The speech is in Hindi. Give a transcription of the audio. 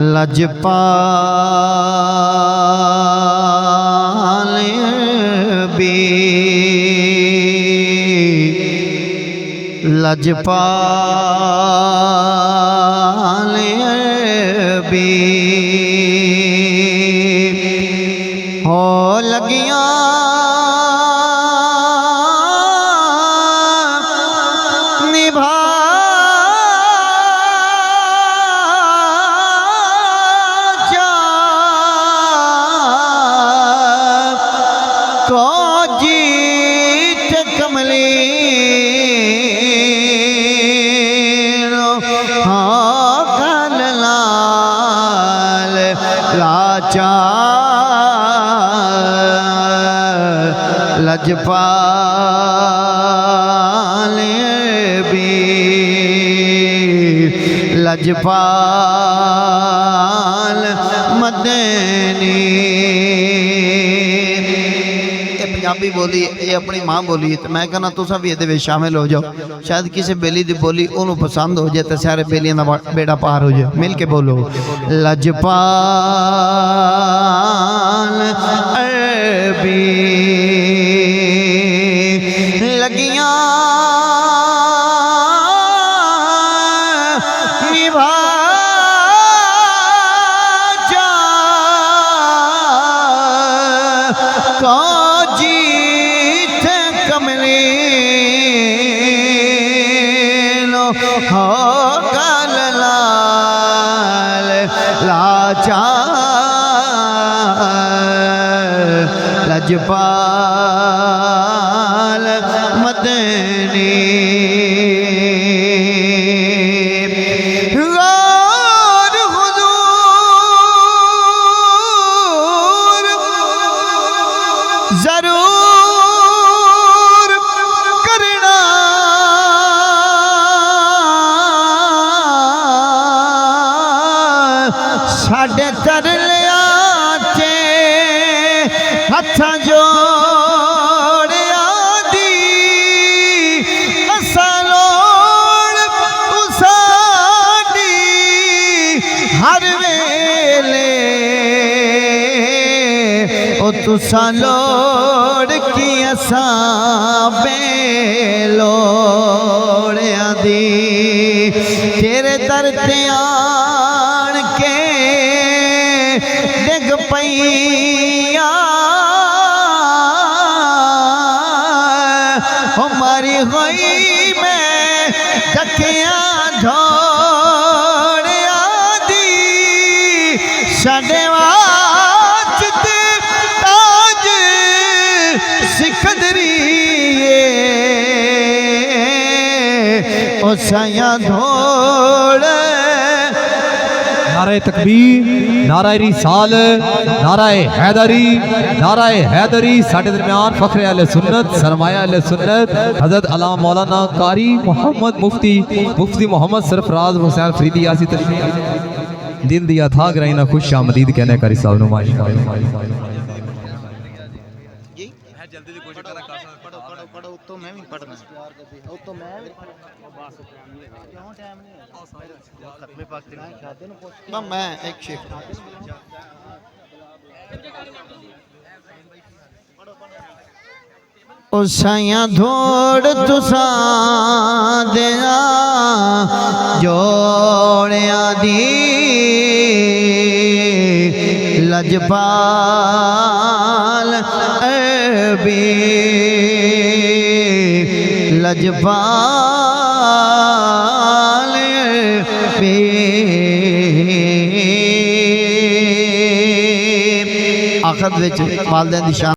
लजपाल बी लजपाल बी हो लगियां निभा को जीत कमली हाँ कल लाल लाचा लजपाल भी लजपाल मदनी पंजाबी बोली ये अपनी माँ बोली तो मैं कहना तुसा भी ये शामिल हो जाओ शायद किसी बेली की बोली उन्होंने पसंद हो जाए तो सारे बेलियों का बेड़ा पार हो जाए मिल के बोलो लजपाल भी लगियां निभा जा को जीत कमली लो हो कल लाल लाचा लजपाल मदनी जरूर करना साढ़े तरलिया चे हथ जोड़िया दी असा लोड़ उसाडी हर वेले ओ तुसा लोड़ की असा बेलोड़िया दी तेरे दर ते आन के डिग पईया हमारी होई मैं जखिया ढोड़िया दी साडे वास्ते ताज सिकदरी ओ साया धोड़ नाराए तकबीर, नाराए रिसाल, नाराए हैदरी साढ़े दरमियान फखरे अहले सुन्नत, सरमाया अहले सुन्नत हजरत अल्लामा मौलाना कारी मोहम्मद मुफ्ती मोहम्मद सरफराज हुसैन फरीदी यासी तशरीफ दिल दिया था ग्राइना खुश आमदीद कहने कारी साहब नुमाइश जल्दी से कोशिश करा पढ़ो तो मैं भी पढ़ना तो मैं क्यों टाइम नहीं है खत्मे पाक ना मैं एक शेख ओ साया धोड़ तुसा देना जोड़िया दी लजपाल भी लजपाल भी आखिर विच वालिदैन दी शान